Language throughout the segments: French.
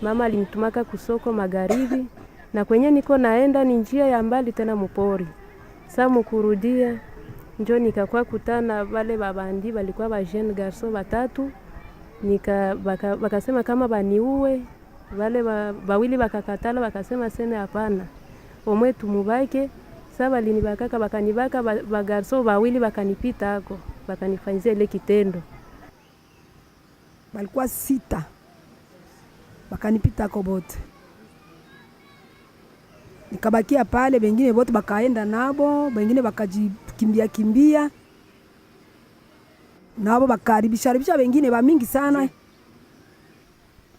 Mama alinitumaka kusoko magharibi, na kwenye niko naenda ni njia ya mbali tena mpori. Sasa mkurudia njoo nikakuwa kutana wale babandi walikuwa ba jeune garçon batatu, bakasema kama baniue. Wale bawili bakakatala, bakasema sene hapana, omwe tumubake. Sasa balinibakaka bakanibaka ba garçon bawili bakanipita hako, bakanifanyia ile kitendo. Walikuwa 6 bakanipita hako bote, nikabakia pale, wengine bote bakaenda nabo, wengine bakajikimbia nabo bakaribisha wengine ba mingi sana.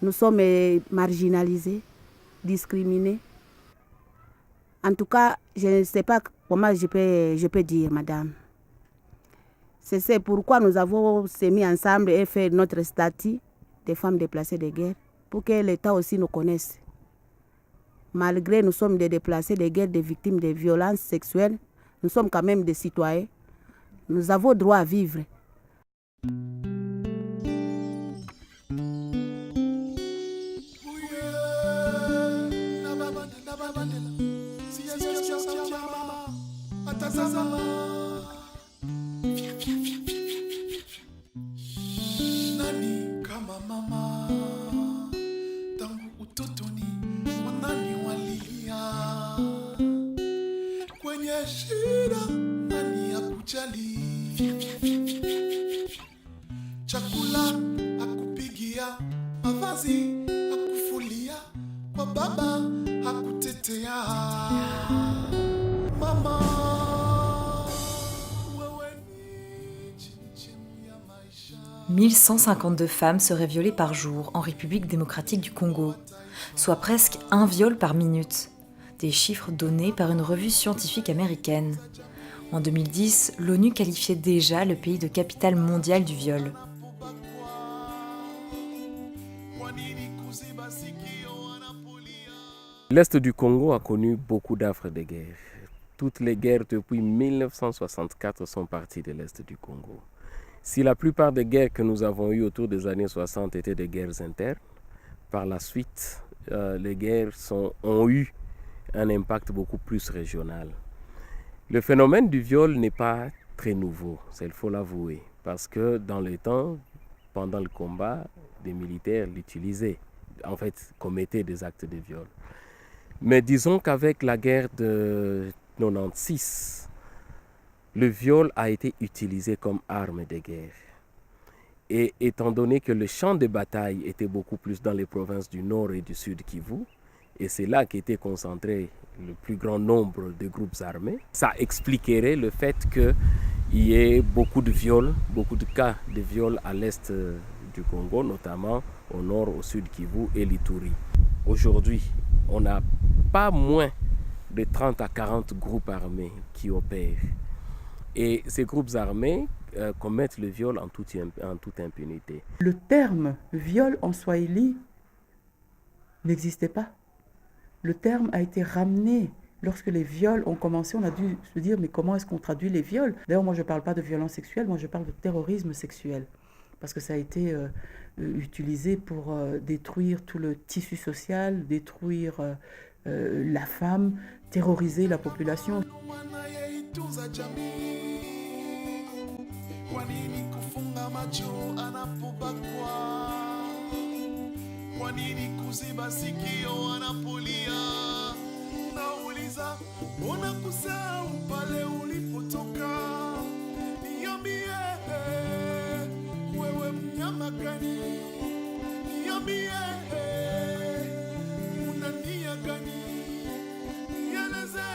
Nous sommes marginalisés, discriminés. En tout cas, je ne sais pas comment je peux dire, madame. C'est pourquoi nous avons mis ensemble et fait notre statut des femmes déplacées de guerre, pour que l'État aussi nous connaisse. Malgré nous sommes des déplacés de guerre, des victimes de violences sexuelles, nous sommes quand même des citoyens. Nous avons droit à vivre. Nani kama mama tangu utotoni, wanani walilia kwenye shida, nani akujali, chakula akupigia, mavazi akufulia, kwa baba akutetea. Mama 1152 femmes seraient violées par jour en République démocratique du Congo, soit presque 1 viol par minute. Des chiffres donnés par une revue scientifique américaine. En 2010, l'ONU qualifiait déjà le pays de capitale mondiale du viol. L'Est du Congo a connu beaucoup d'affres de guerre. Toutes les guerres depuis 1964 sont parties de l'Est du Congo. Si la plupart des guerres que nous avons eues autour des années 60 étaient des guerres internes, par la suite, les guerres ont eu un impact beaucoup plus régional. Le phénomène du viol n'est pas très nouveau, il faut l'avouer, parce que dans le temps, pendant le combat, des militaires l'utilisaient, en fait, commettaient des actes de viol. Mais disons qu'avec la guerre de 96, le viol a été utilisé comme arme de guerre. Et étant donné que le champ de bataille était beaucoup plus dans les provinces du Nord et du Sud Kivu, et c'est là qu'était concentré le plus grand nombre de groupes armés, ça expliquerait le fait qu'il y ait beaucoup de viols, beaucoup de cas de viols à l'est du Congo, notamment au Nord, au Sud Kivu et l'Ituri. Aujourd'hui, on n'a pas moins de 30 à 40 groupes armés qui opèrent. Et ces groupes armés commettent le viol en toute impunité. Le terme viol en swahili n'existait pas. Le terme a été ramené lorsque les viols ont commencé. On a dû se dire, mais comment est-ce qu'on traduit les viols? D'ailleurs, moi, je ne parle pas de violence sexuelle, moi, je parle de terrorisme sexuel. Parce que ça a été utilisé pour détruire tout le tissu social, détruire la femme, terroriser la population. Kwa nini kufunga macho anapobakwa? Kwa nini kuziba sikio anapolia? Nauliza, mbona kusahau pale ulipotoka? Niambie, wewe mnyama gani? Niambie, una nia gani? Nieleze,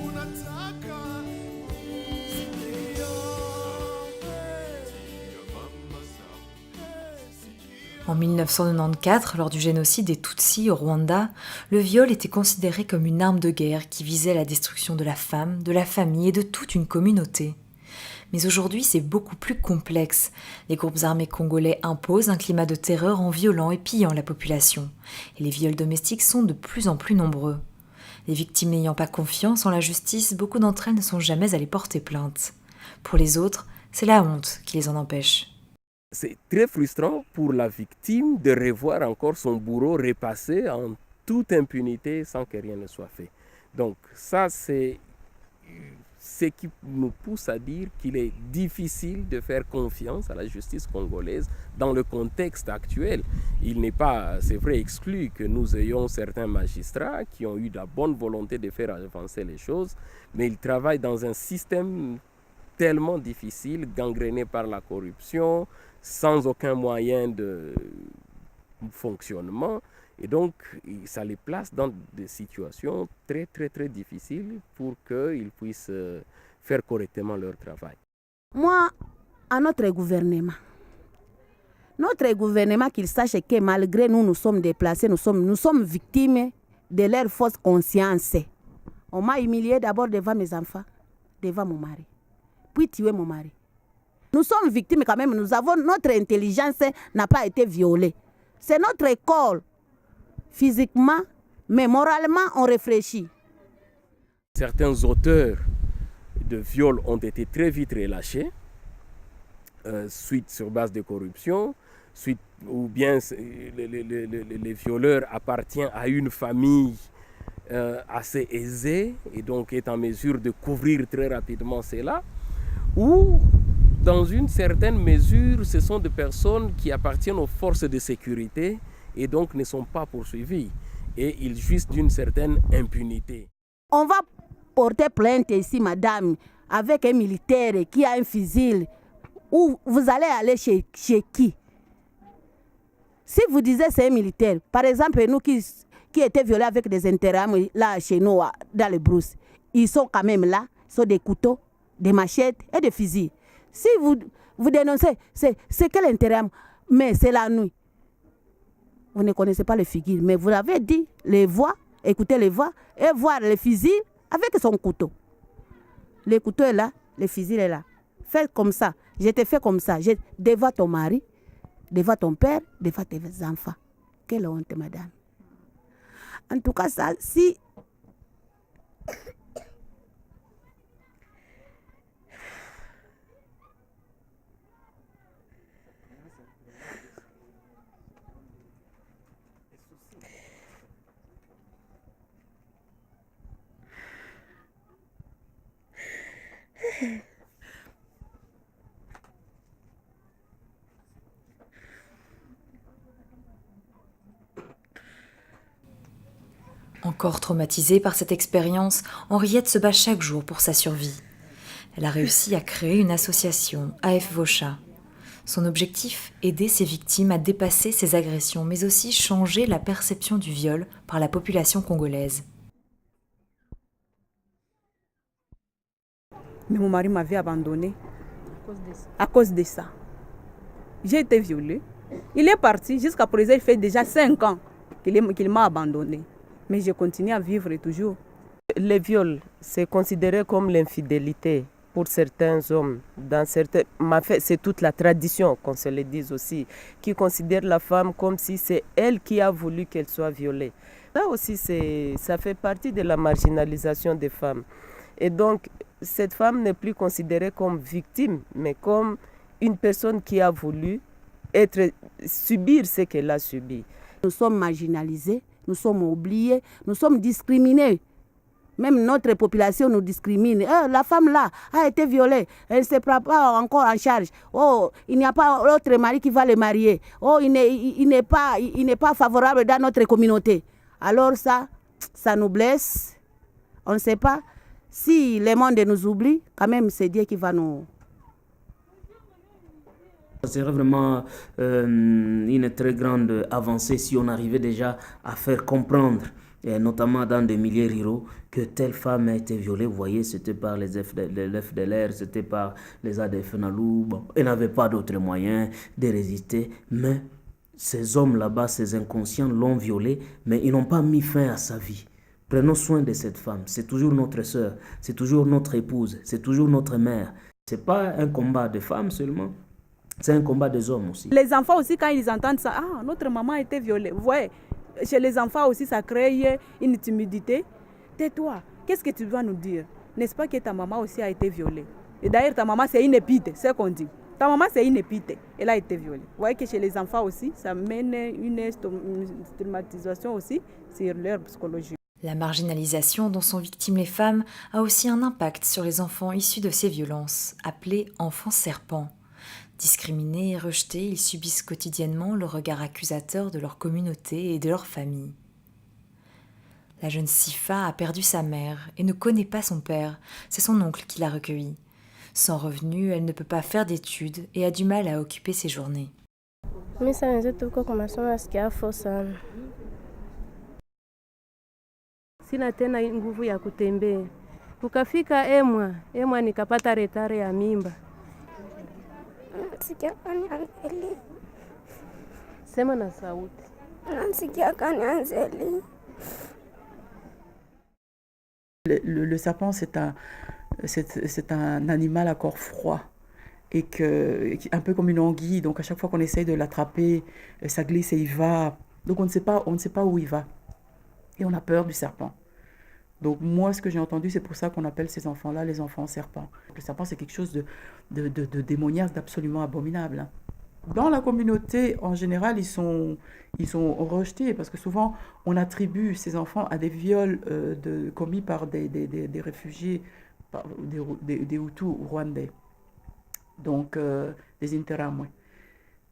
unataka En 1994, lors du génocide des Tutsis au Rwanda, le viol était considéré comme une arme de guerre qui visait la destruction de la femme, de la famille et de toute une communauté. Mais aujourd'hui, c'est beaucoup plus complexe. Les groupes armés congolais imposent un climat de terreur en violant et pillant la population. Et les viols domestiques sont de plus en plus nombreux. Les victimes n'ayant pas confiance en la justice, beaucoup d'entre elles ne sont jamais allées porter plainte. Pour les autres, c'est la honte qui les en empêche. C'est très frustrant pour la victime de revoir encore son bourreau repasser en toute impunité sans que rien ne soit fait. Donc ça, c'est ce qui nous pousse à dire qu'il est difficile de faire confiance à la justice congolaise dans le contexte actuel. Il n'est pas, c'est vrai, exclu que nous ayons certains magistrats qui ont eu la bonne volonté de faire avancer les choses, mais ils travaillent dans un système tellement difficile, gangréné par la corruption, sans aucun moyen de fonctionnement. Et donc, ça les place dans des situations très, très, très difficiles pour qu'ils puissent faire correctement leur travail. Moi, à notre gouvernement qu'il sache que malgré nous sommes déplacés, nous sommes victimes de leur fausse conscience. On m'a humilié d'abord devant mes enfants, devant mon mari, puis tué mon mari. Nous sommes victimes quand même, notre intelligence n'a pas été violée. C'est notre école. Physiquement, mais moralement, on réfléchit. Certains auteurs de viols ont été très vite relâchés, sur base de corruption, ou bien les violeurs appartiennent à une famille assez aisée et donc est en mesure de couvrir très rapidement cela, ou dans une certaine mesure, ce sont des personnes qui appartiennent aux forces de sécurité et donc ne sont pas poursuivis. Et ils jouissent d'une certaine impunité. On va porter plainte ici, madame, avec un militaire qui a un fusil. Où vous allez aller chez qui? Si vous disiez c'est un militaire, par exemple, nous qui étaient violés avec des intérêts là chez nous, dans les brousses, ils sont quand même là, ils sont des couteaux, des machettes et des fusils. Si vous dénoncez, c'est quel intérêt? Mais c'est la nuit. Vous ne connaissez pas les figures, mais vous l'avez dit, les voix, écoutez les voix, et voir les fusils avec son couteau. Le couteau est là, le fusil est là. Faites comme ça, je te fais comme ça, devant ton mari, devant ton père, devant tes enfants. Quelle honte, madame. En tout cas, ça, si... Encore traumatisée par cette expérience, Henriette se bat chaque jour pour sa survie. Elle a réussi à créer une association, AF Vocha. Son objectif, aider ses victimes à dépasser ces agressions, mais aussi changer la perception du viol par la population congolaise. Mais mon mari m'avait abandonnée à cause de ça. J'ai été violée. Il est parti, jusqu'à présent, il fait déjà 5 ans qu'il m'a abandonnée. Mais je continue à vivre toujours. Les viols, c'est considéré comme l'infidélité pour certains hommes. C'est toute la tradition, qu'on se le dise aussi, qui considère la femme comme si c'est elle qui a voulu qu'elle soit violée. Ça aussi, ça fait partie de la marginalisation des femmes. Et donc, cette femme n'est plus considérée comme victime, mais comme une personne qui a voulu subir ce qu'elle a subi. Nous sommes marginalisés, nous sommes oubliés, nous sommes discriminés. Même notre population nous discrimine. La femme là a été violée, elle ne se prend pas encore en charge. Oh, il n'y a pas l'autre mari qui va le marier. Oh, il n'est pas favorable dans notre communauté. Alors ça nous blesse. On ne sait pas. Si le monde nous oublie, quand même c'est Dieu qui va nous... Ça serait vraiment une très grande avancée si on arrivait déjà à faire comprendre, et notamment dans des milieux ruraux, que telle femme a été violée. Vous voyez, c'était par les FDLR, c'était par les ADF Nalou. Bon, elle n'avait pas d'autres moyens de résister, mais ces hommes là-bas, ces inconscients l'ont violée, mais ils n'ont pas mis fin à sa vie. Prenons soin de cette femme. C'est toujours notre sœur, c'est toujours notre épouse, c'est toujours notre mère. Ce n'est pas un combat de femmes seulement, c'est un combat des hommes aussi. Les enfants aussi, quand ils entendent ça, ah, notre maman a été violée. Vous voyez, chez les enfants aussi, ça crée une timidité. Tais-toi, qu'est-ce que tu dois nous dire? N'est-ce pas que ta maman aussi a été violée? Et d'ailleurs, ta maman, c'est une épide, c'est ce qu'on dit. Ta maman, c'est une épite. Elle a été violée. Vous voyez que chez les enfants aussi, ça mène une stigmatisation aussi sur leur psychologie. La marginalisation dont sont victimes les femmes a aussi un impact sur les enfants issus de ces violences, appelés enfants serpents. Discriminés et rejetés, ils subissent quotidiennement le regard accusateur de leur communauté et de leur famille. La jeune Sifa a perdu sa mère et ne connaît pas son père. C'est son oncle qui l'a recueillie. Sans revenu, elle ne peut pas faire d'études et a du mal à occuper ses journées. Sina tena nguvu ya kutembea. Kukafika emwa nikapata retare ya mimba. Nasikia kanianzeli. Sema na sauti. Nasikia kanianzeli. Le serpent, c'est un animal à corps froid et un peu comme une anguille. Donc à chaque fois qu'on essaye de l'attraper, ça glisse et il va. Donc on ne sait pas où il va. Et on a peur du serpent. Donc moi, ce que j'ai entendu, c'est pour ça qu'on appelle ces enfants-là les enfants serpents. Le serpent, c'est quelque chose de démoniaque, d'absolument abominable. Dans la communauté, en général, ils sont rejetés parce que souvent, on attribue ces enfants à des viols commis par des réfugiés, des Hutus rwandais, donc des Interamwe.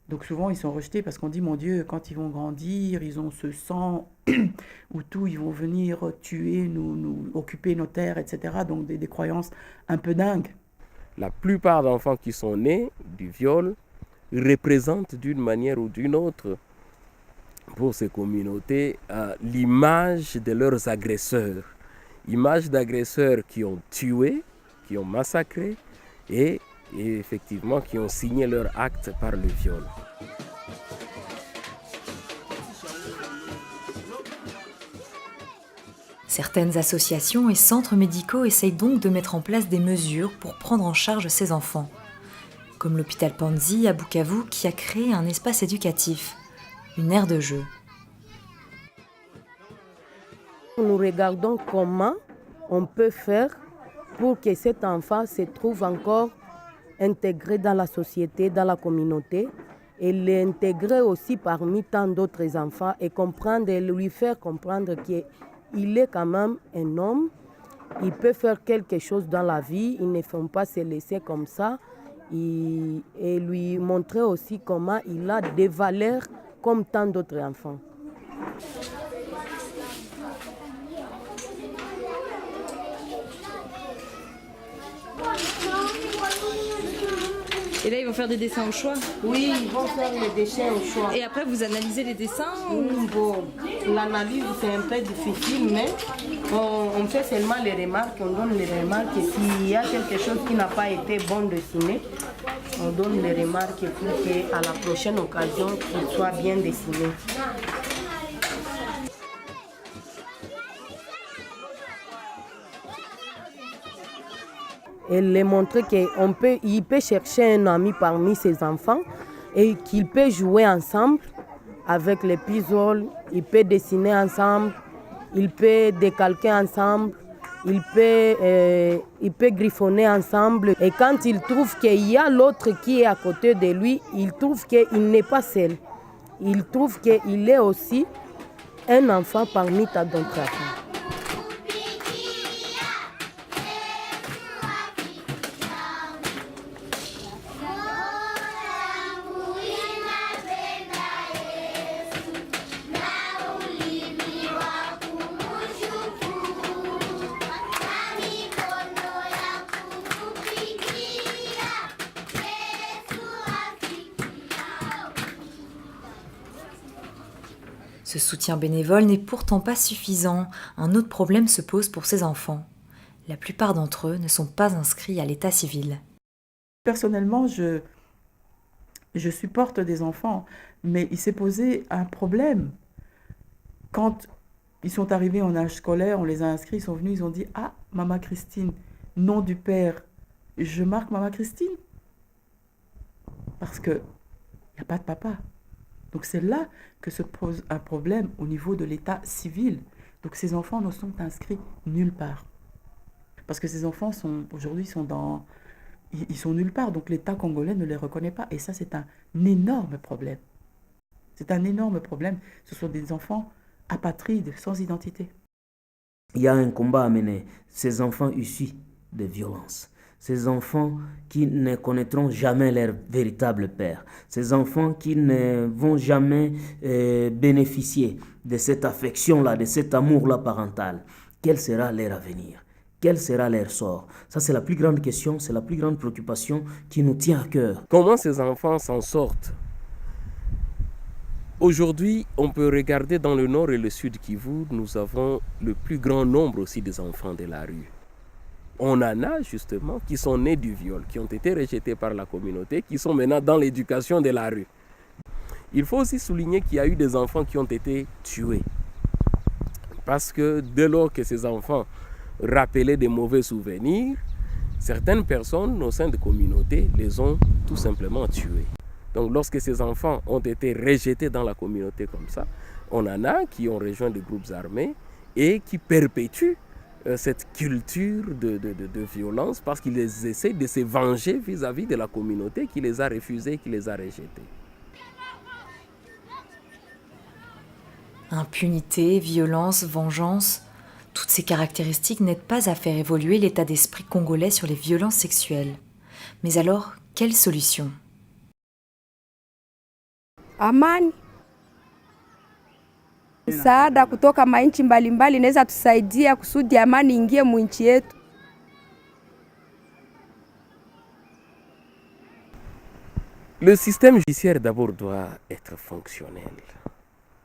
Donc souvent, ils sont rejetés parce qu'on dit, mon Dieu, quand ils vont grandir, ils ont ce sang Hutu, ils vont venir tuer, nous occuper nos terres, etc. Donc des croyances un peu dingues. La plupart d'enfants qui sont nés du viol représentent d'une manière ou d'une autre pour ces communautés l'image de leurs agresseurs. Image d'agresseurs qui ont tué, qui ont massacré et effectivement qui ont signé leur acte par le viol. Certaines associations et centres médicaux essayent donc de mettre en place des mesures pour prendre en charge ces enfants. Comme l'hôpital Panzi à Bukavu qui a créé un espace éducatif, une aire de jeu. Nous regardons comment on peut faire pour que cet enfant se trouve encore intégré dans la société, dans la communauté, et l'intégrer aussi parmi tant d'autres enfants et comprendre et lui faire comprendre qu'il est quand même un homme, il peut faire quelque chose dans la vie, il ne faut pas se laisser comme ça, et lui montrer aussi comment il a des valeurs comme tant d'autres enfants. Et là, ils vont faire des dessins au choix? Oui, ils vont faire les dessins au choix. Et après, vous analysez les dessins Bon, l'analyse, c'est un peu difficile, mais on fait seulement les remarques, on donne les remarques. Et s'il y a quelque chose qui n'a pas été bon dessiné, on donne les remarques pour qu'à la prochaine occasion, il soit bien dessiné. Et lui montrer qu'il peut chercher un ami parmi ses enfants et qu'il peut jouer ensemble avec les puzzles, il peut dessiner ensemble, il peut décalquer ensemble, il peut griffonner ensemble. Et quand il trouve qu'il y a l'autre qui est à côté de lui, il trouve qu'il n'est pas seul. Il trouve qu'il est aussi un enfant parmi tant d'autres enfants. Ce soutien bénévole n'est pourtant pas suffisant. Un autre problème se pose pour ces enfants. La plupart d'entre eux ne sont pas inscrits à l'état civil. Personnellement, je supporte des enfants, mais il s'est posé un problème. Quand ils sont arrivés en âge scolaire, on les a inscrits, ils sont venus, ils ont dit « Ah, Maman Christine, nom du père, je marque Maman Christine ?» Parce qu'il n'y a pas de papa. Donc c'est là que se pose un problème au niveau de l'état civil. Donc ces enfants ne sont inscrits nulle part. Parce que ces enfants aujourd'hui sont dans ils sont nulle part. Donc l'État congolais ne les reconnaît pas. Et ça, c'est un énorme problème. C'est un énorme problème. Ce sont des enfants apatrides, sans identité. Il y a un combat à mener. Ces enfants issus de violences. Ces enfants qui ne connaîtront jamais leur véritable père. Ces enfants qui ne vont jamais bénéficier de cette affection-là, de cet amour-là parental. Quel sera leur avenir? Quel sera leur sort? Ça, c'est la plus grande question, c'est la plus grande préoccupation qui nous tient à cœur. Comment ces enfants s'en sortent? Aujourd'hui, on peut regarder dans le nord et le sud Kivu, nous avons le plus grand nombre aussi des enfants de la rue. On en a justement qui sont nés du viol, qui ont été rejetés par la communauté, qui sont maintenant dans l'éducation de la rue. Il faut aussi souligner qu'il y a eu des enfants qui ont été tués. Parce que dès lors que ces enfants rappelaient des mauvais souvenirs, certaines personnes au sein de communautés les ont tout simplement tués. Donc lorsque ces enfants ont été rejetés dans la communauté comme ça, on en a qui ont rejoint des groupes armés et qui perpétuent cette culture de violence parce qu'ils essaient de se venger vis-à-vis de la communauté qui les a refusés, qui les a rejetés. Impunité, violence, vengeance, toutes ces caractéristiques n'aident pas à faire évoluer l'état d'esprit congolais sur les violences sexuelles. Mais alors, quelle solution? Amani, msaada kutoka mainchi mbalimbali inaweza tusaidia kusudi amani ingie mwinchi yetu. Le système judiciaire d'abord doit être fonctionnel.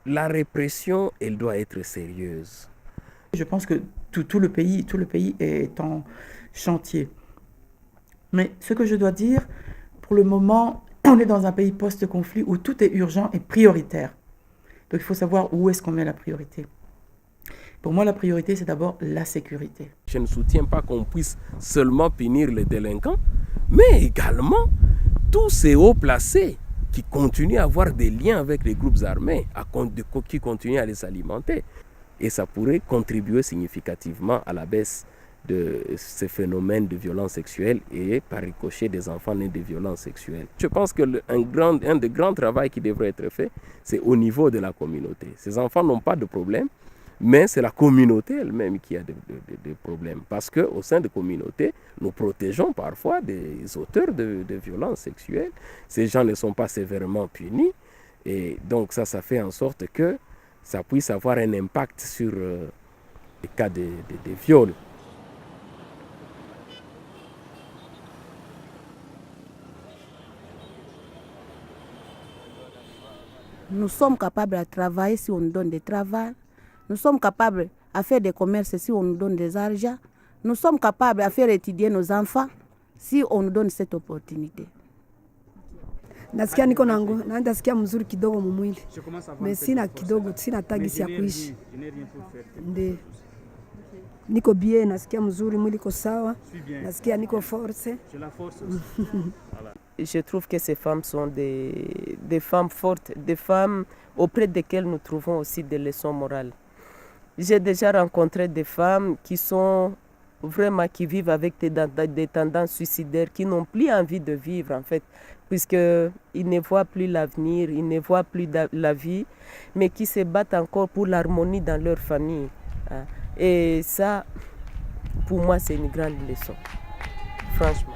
La répression, elle doit être sérieuse. Je pense que tout le pays est en chantier. Mais ce que je dois dire, pour le moment, on est dans un pays post-conflit où tout est urgent et prioritaire. Donc il faut savoir où est-ce qu'on met la priorité. Pour moi, la priorité, c'est d'abord la sécurité. Je ne soutiens pas qu'on puisse seulement punir les délinquants, mais également tous ces hauts placés qui continuent à avoir des liens avec les groupes armés, qui continuent à les alimenter. Et ça pourrait contribuer significativement à la baisse de ces phénomènes de violence sexuelle et par ricochet des enfants nés de violences sexuelles. Je pense qu'un des grands travaux qui devrait être fait, c'est au niveau de la communauté. Ces enfants n'ont pas de problème, mais c'est la communauté elle-même qui a des problèmes. Parce qu'au sein de la communauté, nous protégeons parfois des auteurs de violences sexuelles. Ces gens ne sont pas sévèrement punis. Et donc ça fait en sorte que ça puisse avoir un impact sur les cas de viols. Nous sommes capables de travailler si on nous donne du travail. Nous sommes capables de faire des commerces si on nous donne des argent. Nous sommes capables de faire étudier nos enfants si on nous donne cette opportunité. Nasikia niko nangu, na nasikia mzuri kidogo mumwili. Mais sina kidogo, sina tagisi ya kuishi. Ndio. Niko bien, nasikia mzuri, mwili iko sawa. Nasikia niko force. J'ai la force aussi. Je trouve que ces femmes sont des femmes fortes, des femmes auprès desquelles nous trouvons aussi des leçons morales. J'ai déjà rencontré des femmes qui sont vraiment, qui vivent avec des tendances suicidaires, qui n'ont plus envie de vivre en fait, puisqu'ils ne voient plus l'avenir, ils ne voient plus la vie, mais qui se battent encore pour l'harmonie dans leur famille. Et ça, pour moi, c'est une grande leçon, franchement.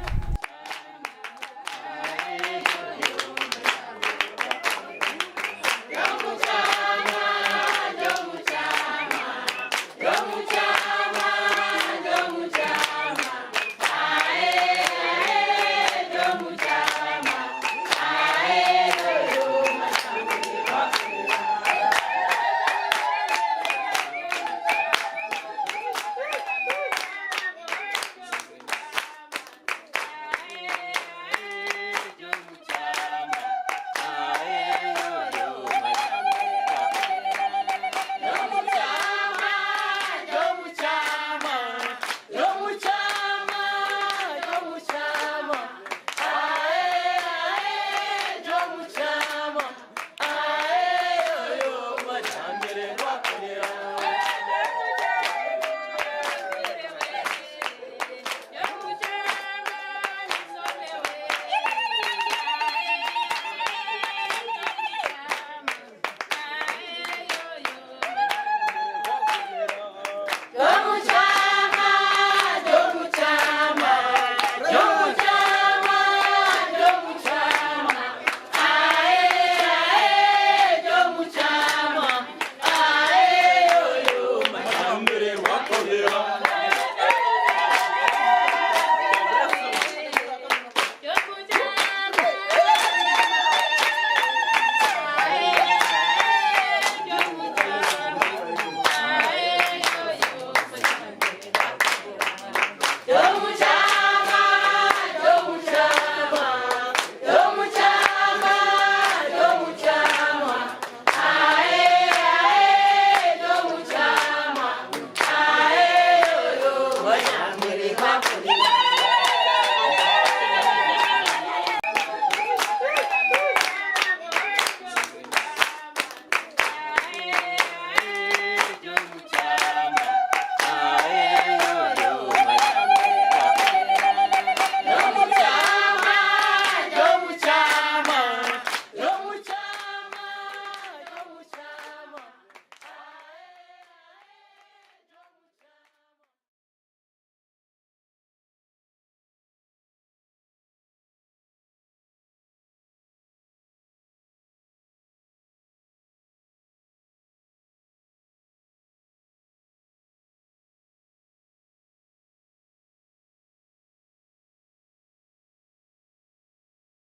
comme